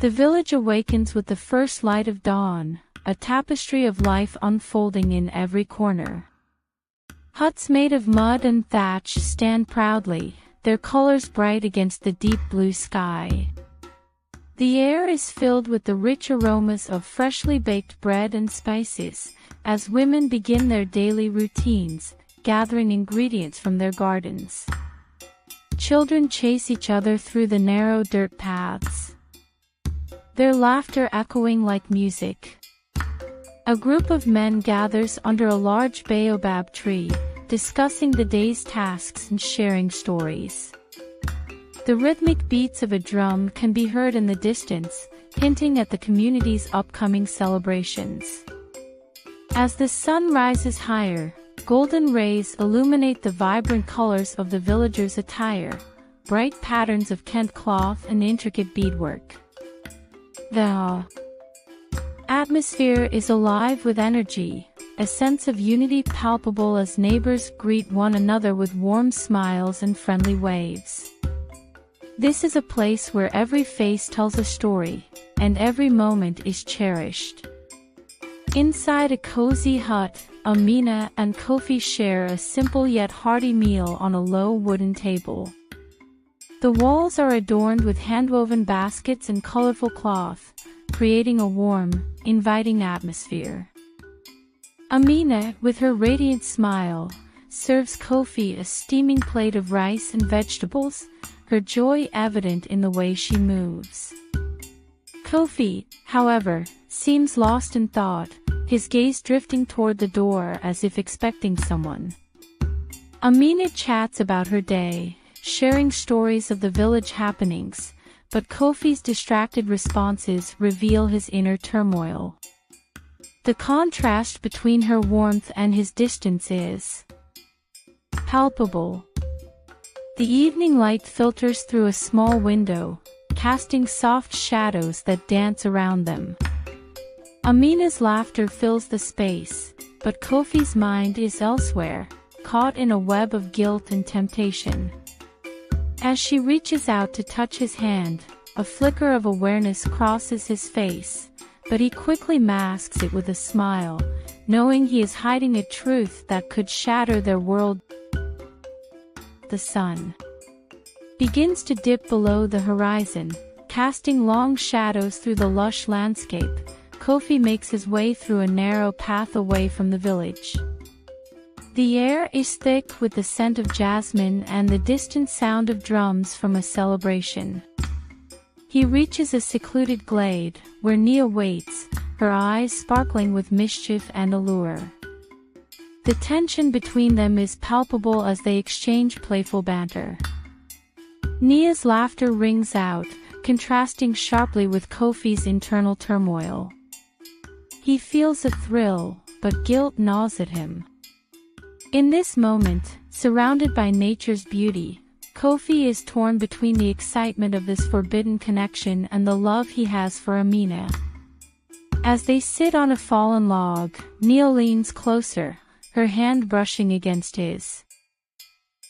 The village awakens with the first light of dawn, a tapestry of life unfolding in every corner. Huts made of mud and thatch stand proudly, their colors bright against the deep blue sky. The air is filled with the rich aromas of freshly baked bread and spices, as women begin their daily routines, gathering ingredients from their gardens. Children chase each other through the narrow dirt paths, their laughter echoing like music. A group of men gathers under a large baobab tree, discussing the day's tasks and sharing stories. The rhythmic beats of a drum can be heard in the distance, hinting at the community's upcoming celebrations. As the sun rises higher, golden rays illuminate the vibrant colors of the villagers' attire, bright patterns of Kent cloth and intricate beadwork. The atmosphere is alive with energy, a sense of unity palpable as neighbors greet one another with warm smiles and friendly waves. This is a place where every face tells a story, and every moment is cherished. Inside a cozy hut, Amina and Kofi share a simple yet hearty meal on a low wooden table. The walls are adorned with hand-woven baskets and colorful cloth, creating a warm, inviting atmosphere. Amina, with her radiant smile, serves Kofi a steaming plate of rice and vegetables, her joy evident in the way she moves. Kofi, however, seems lost in thought, his gaze drifting toward the door as if expecting someone. Amina chats about her day, sharing stories of the village happenings, but Kofi's distracted responses reveal his inner turmoil. The contrast between her warmth and his distance is palpable. The evening light filters through a small window, casting soft shadows that dance around them. Amina's laughter fills the space, but Kofi's mind is elsewhere, caught in a web of guilt and temptation. As she reaches out to touch his hand, a flicker of awareness crosses his face, but he quickly masks it with a smile, knowing he is hiding a truth that could shatter their world. The sun begins to dip below the horizon, casting long shadows through the lush landscape. Kofi makes his way through a narrow path away from the village. The air is thick with the scent of jasmine and the distant sound of drums from a celebration. He reaches a secluded glade, where Nia waits, her eyes sparkling with mischief and allure. The tension between them is palpable as they exchange playful banter. Nia's laughter rings out, contrasting sharply with Kofi's internal turmoil. He feels a thrill, but guilt gnaws at him. In this moment, surrounded by nature's beauty, Kofi is torn between the excitement of this forbidden connection and the love he has for Amina. As they sit on a fallen log, Nia leans closer, her hand brushing against his.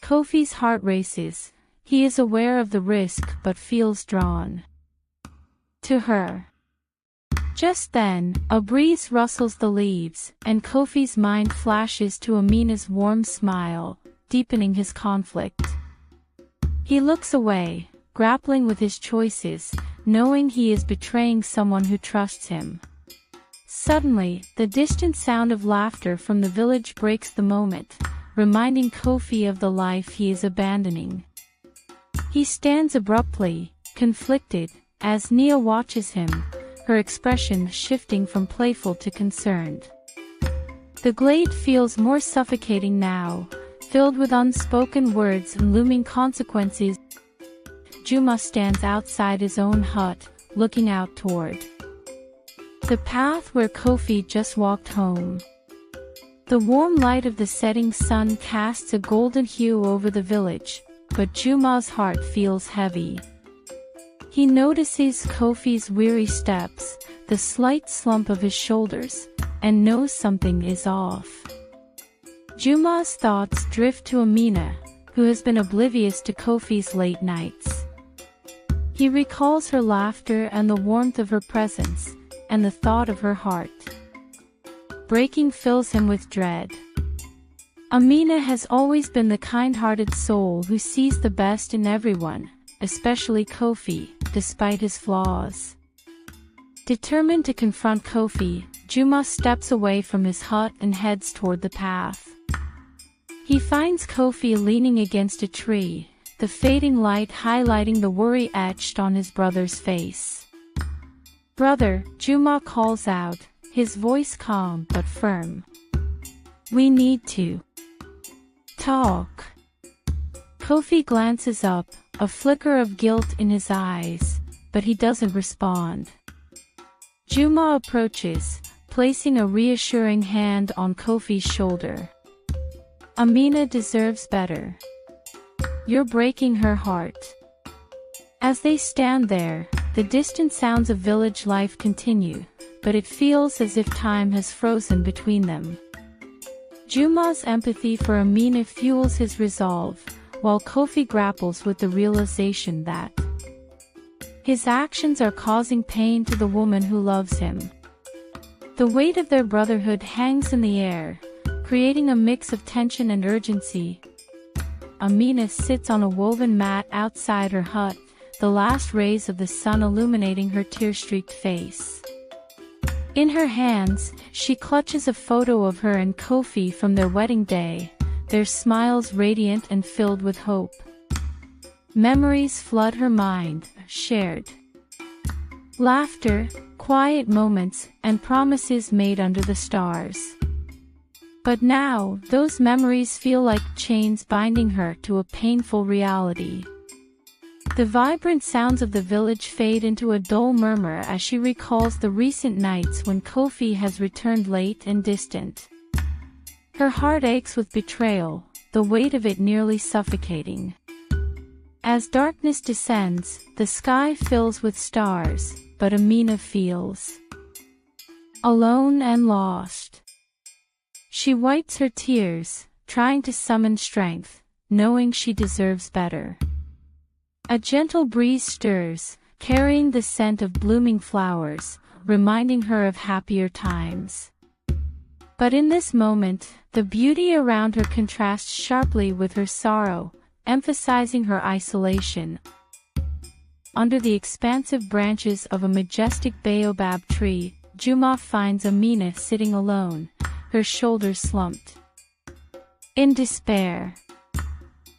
Kofi's heart races. He is aware of the risk but feels drawn to her. Just then, a breeze rustles the leaves, and Kofi's mind flashes to Amina's warm smile, deepening his conflict. He looks away, grappling with his choices, knowing he is betraying someone who trusts him. Suddenly, the distant sound of laughter from the village breaks the moment, reminding Kofi of the life he is abandoning. He stands abruptly, conflicted, as Nia watches him, her expression shifting from playful to concerned. The glade feels more suffocating now, filled with unspoken words and looming consequences. Juma stands outside his own hut, looking out toward the path where Kofi just walked home. The warm light of the setting sun casts a golden hue over the village, but Juma's heart feels heavy. He notices Kofi's weary steps, the slight slump of his shoulders, and knows something is off. Juma's thoughts drift to Amina, who has been oblivious to Kofi's late nights. He recalls her laughter and the warmth of her presence, and the thought of her heart breaking fills him with dread. Amina has always been the kind-hearted soul who sees the best in everyone, especially Kofi, despite his flaws. Determined to confront Kofi, Juma steps away from his hut and heads toward the path. He finds Kofi leaning against a tree, the fading light highlighting the worry etched on his brother's face. "Brother," Juma calls out, his voice calm but firm. "We need to talk." Kofi glances up, a flicker of guilt in his eyes, but he doesn't respond. Juma approaches, placing a reassuring hand on Kofi's shoulder. "Amina deserves better. You're breaking her heart." As they stand there, the distant sounds of village life continue, but it feels as if time has frozen between them. Juma's empathy for Amina fuels his resolve, while Kofi grapples with the realization that his actions are causing pain to the woman who loves him. The weight of their brotherhood hangs in the air, creating a mix of tension and urgency. Amina sits on a woven mat outside her hut, the last rays of the sun illuminating her tear-streaked face. In her hands, she clutches a photo of her and Kofi from their wedding day, their smiles radiant and filled with hope. Memories flood her mind, shared laughter, quiet moments, and promises made under the stars. But now, those memories feel like chains binding her to a painful reality. The vibrant sounds of the village fade into a dull murmur as she recalls the recent nights when Kofi has returned late and distant. Her heart aches with betrayal, the weight of it nearly suffocating. As darkness descends, the sky fills with stars, but Amina feels alone and lost. She wipes her tears, trying to summon strength, knowing she deserves better. A gentle breeze stirs, carrying the scent of blooming flowers, reminding her of happier times. But in this moment, the beauty around her contrasts sharply with her sorrow, emphasizing her isolation. Under the expansive branches of a majestic baobab tree, Juma finds Amina sitting alone, her shoulders slumped in despair.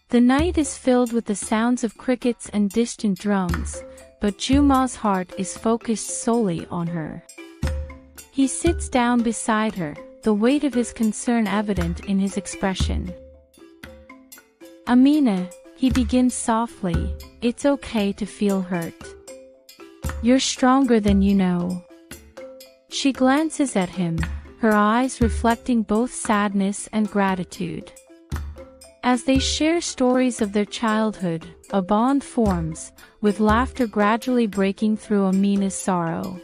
The night is filled with the sounds of crickets and distant drums, but Juma's heart is focused solely on her. He sits down beside her, the weight of his concern evident in his expression. "Amina," he begins softly, "it's okay to feel hurt. You're stronger than you know." She glances at him, her eyes reflecting both sadness and gratitude. As they share stories of their childhood, a bond forms, with laughter gradually breaking through Amina's sorrow.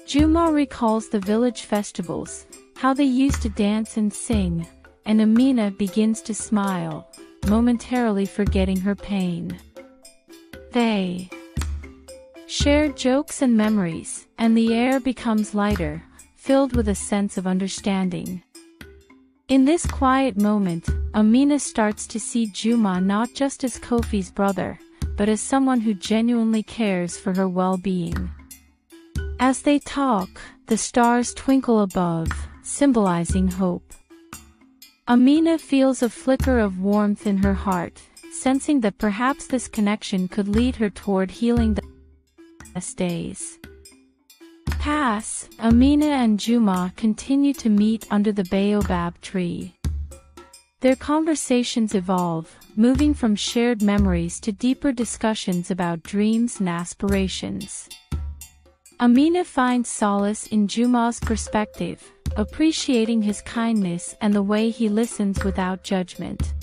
Juma recalls the village festivals, how they used to dance and sing, and Amina begins to smile, momentarily forgetting her pain. They share jokes and memories, and the air becomes lighter, filled with a sense of understanding. In this quiet moment, Amina starts to see Juma not just as Kofi's brother, but as someone who genuinely cares for her well-being. As they talk, the stars twinkle above, symbolizing hope. Amina feels a flicker of warmth in her heart, sensing that perhaps this connection could lead her toward healing the best days. Amina and Juma continue to meet under the baobab tree. Their conversations evolve, moving from shared memories to deeper discussions about dreams and aspirations. Amina finds solace in Juma's perspective, appreciating his kindness and the way he listens without judgment.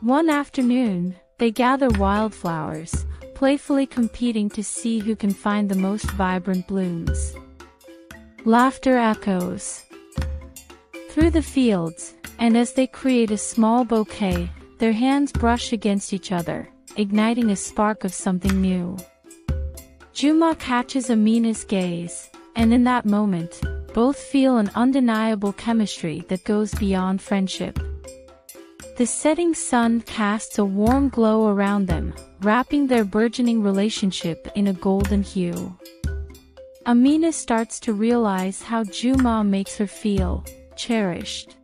One afternoon, they gather wildflowers, playfully competing to see who can find the most vibrant blooms. Laughter echoes through the fields, and as they create a small bouquet, their hands brush against each other, igniting a spark of something new. Juma catches Amina's gaze, and in that moment, both feel an undeniable chemistry that goes beyond friendship. The setting sun casts a warm glow around them, wrapping their burgeoning relationship in a golden hue. Amina starts to realize how Juma makes her feel cherished,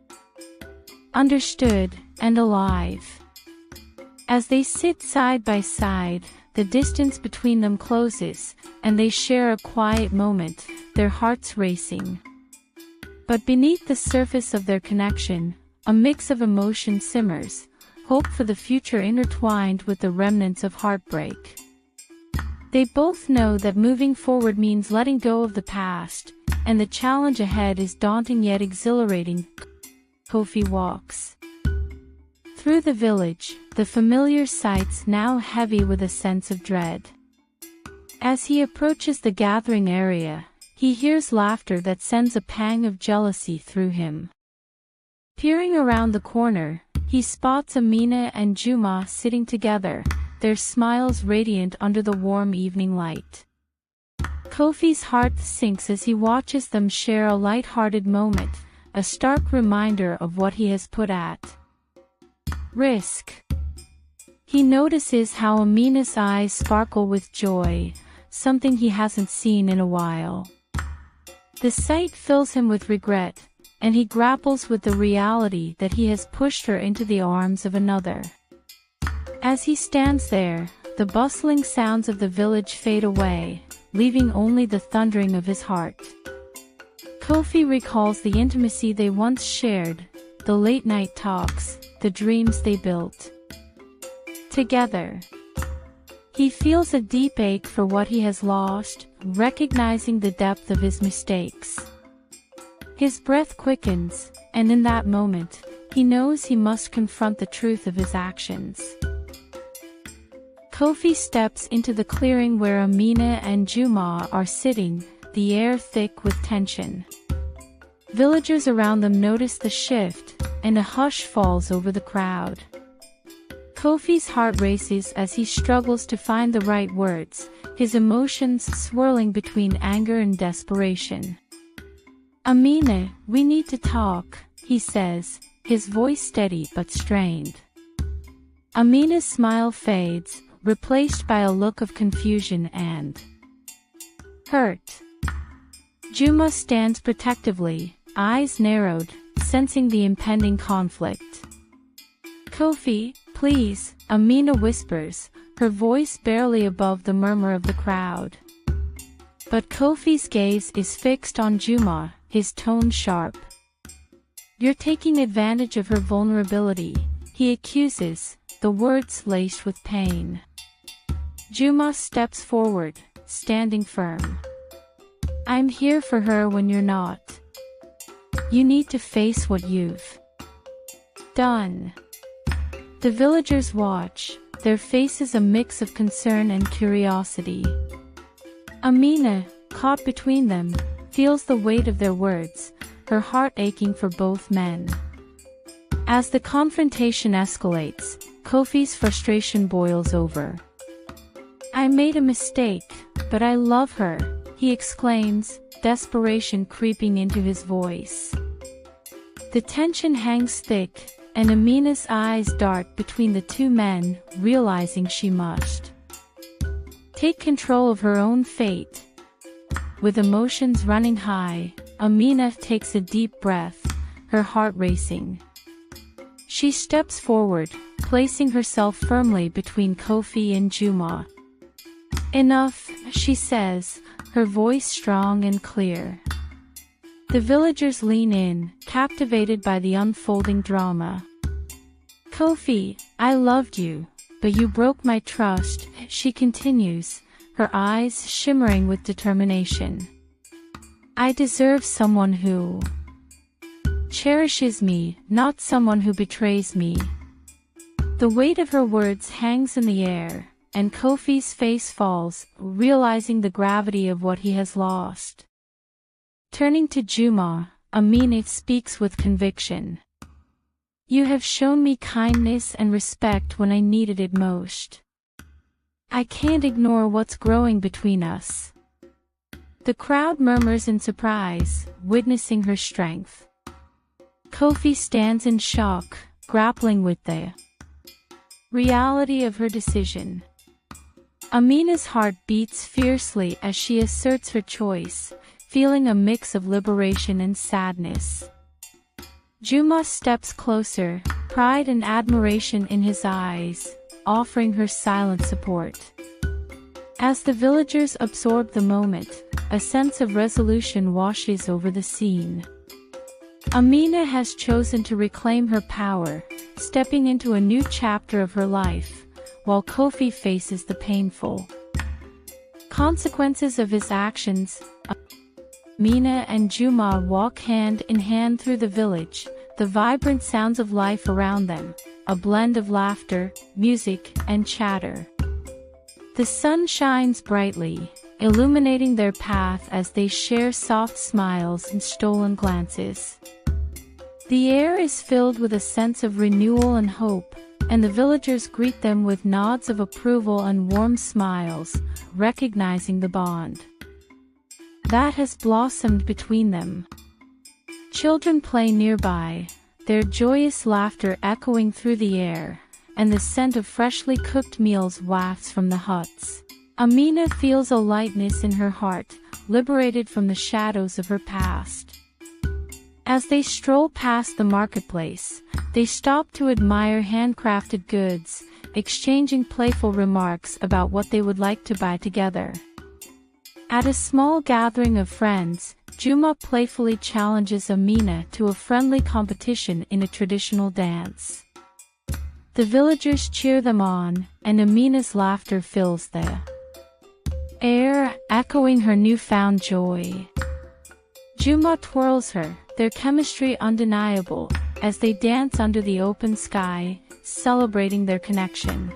understood, and alive. As they sit side by side, the distance between them closes, and they share a quiet moment, their hearts racing. But beneath the surface of their connection, a mix of emotion simmers, hope for the future intertwined with the remnants of heartbreak. They both know that moving forward means letting go of the past, and the challenge ahead is daunting yet exhilarating. Kofi walks through the village, the familiar sights now heavy with a sense of dread. As he approaches the gathering area, he hears laughter that sends a pang of jealousy through him. Peering around the corner, he spots Amina and Juma sitting together, their smiles radiant under the warm evening light. Kofi's heart sinks as he watches them share a light-hearted moment, a stark reminder of what he has put at risk. He notices how Amina's eyes sparkle with joy, something he hasn't seen in a while. The sight fills him with regret, and he grapples with the reality that he has pushed her into the arms of another. As he stands there, the bustling sounds of the village fade away, leaving only the thundering of his heart. Kofi recalls the intimacy they once shared, the late-night talks, the dreams they built together. He feels a deep ache for what he has lost, recognizing the depth of his mistakes. His breath quickens, and in that moment, he knows he must confront the truth of his actions. Kofi steps into the clearing where Amina and Juma are sitting, the air thick with tension. Villagers around them notice the shift, and a hush falls over the crowd. Kofi's heart races as he struggles to find the right words, his emotions swirling between anger and desperation. "Amina, we need to talk," he says, his voice steady but strained. Amina's smile fades, replaced by a look of confusion and hurt. Juma stands protectively, eyes narrowed, sensing the impending conflict. "Kofi, please," Amina whispers, her voice barely above the murmur of the crowd. But Kofi's gaze is fixed on Juma, his tone sharp. "You're taking advantage of her vulnerability," he accuses, the words laced with pain. Juma steps forward, standing firm. "I'm here for her when you're not. You need to face what you've done." The villagers watch, their faces a mix of concern and curiosity. Amina, caught between them, feels the weight of their words, her heart aching for both men. As the confrontation escalates, Kofi's frustration boils over. "I made a mistake, but I love her," he exclaims, desperation creeping into his voice. The tension hangs thick, and Amina's eyes dart between the two men, realizing she must take control of her own fate. With emotions running high, Amina takes a deep breath, her heart racing. She steps forward, placing herself firmly between Kofi and Juma. "Enough," she says, her voice strong and clear. The villagers lean in, captivated by the unfolding drama. "Kofi, I loved you, but you broke my trust," she continues, her eyes shimmering with determination. "I deserve someone who cherishes me, not someone who betrays me." The weight of her words hangs in the air, and Kofi's face falls, realizing the gravity of what he has lost. Turning to Juma, Amina speaks with conviction. "You have shown me kindness and respect when I needed it most. I can't ignore what's growing between us." The crowd murmurs in surprise, witnessing her strength. Kofi stands in shock, grappling with the reality of her decision. Amina's heart beats fiercely as she asserts her choice, feeling a mix of liberation and sadness. Juma steps closer, pride and admiration in his eyes, offering her silent support. As the villagers absorb the moment, a sense of resolution washes over the scene. Amina has chosen to reclaim her power, stepping into a new chapter of her life, while Kofi faces the painful consequences of his actions. Amina and Juma walk hand in hand through the village, the vibrant sounds of life around them, a blend of laughter, music, and chatter. The sun shines brightly, illuminating their path as they share soft smiles and stolen glances. The air is filled with a sense of renewal and hope, and the villagers greet them with nods of approval and warm smiles, recognizing the bond that has blossomed between them. Children play nearby, their joyous laughter echoing through the air, and the scent of freshly cooked meals wafts from the huts. Amina feels a lightness in her heart, liberated from the shadows of her past. As they stroll past the marketplace, they stop to admire handcrafted goods, exchanging playful remarks about what they would like to buy together. At a small gathering of friends, Juma playfully challenges Amina to a friendly competition in a traditional dance. The villagers cheer them on, and Amina's laughter fills the air, echoing her newfound joy. Juma twirls her, their chemistry undeniable, as they dance under the open sky, celebrating their connection.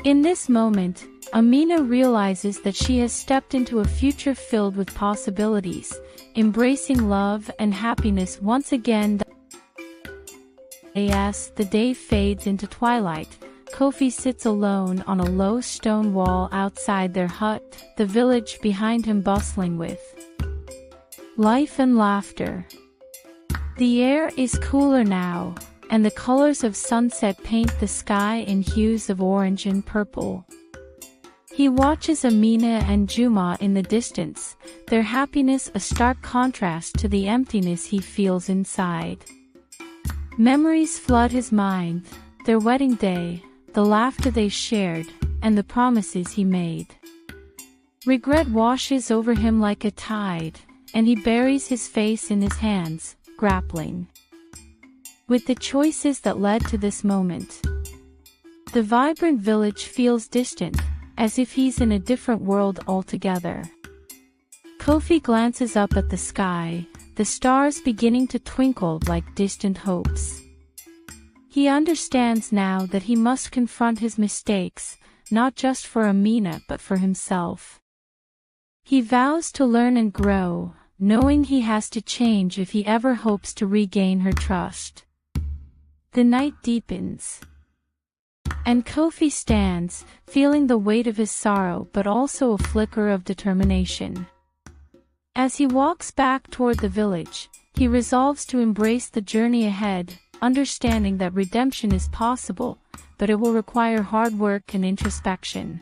In this moment, Amina realizes that she has stepped into a future filled with possibilities, embracing love and happiness once again. As the day fades into twilight, Kofi sits alone on a low stone wall outside their hut, the village behind him bustling with life and laughter. The air is cooler now, and the colors of sunset paint the sky in hues of orange and purple. He watches Amina and Juma in the distance, their happiness a stark contrast to the emptiness he feels inside. Memories flood his mind, their wedding day, the laughter they shared, and the promises he made. Regret washes over him like a tide, and he buries his face in his hands, grappling with the choices that led to this moment. The vibrant village feels distant, as if he's in a different world altogether. Kofi glances up at the sky, the stars beginning to twinkle like distant hopes. He understands now that he must confront his mistakes, not just for Amina but for himself. He vows to learn and grow, knowing he has to change if he ever hopes to regain her trust. The night deepens, and Kofi stands, feeling the weight of his sorrow but also a flicker of determination. As he walks back toward the village, he resolves to embrace the journey ahead, understanding that redemption is possible, but it will require hard work and introspection.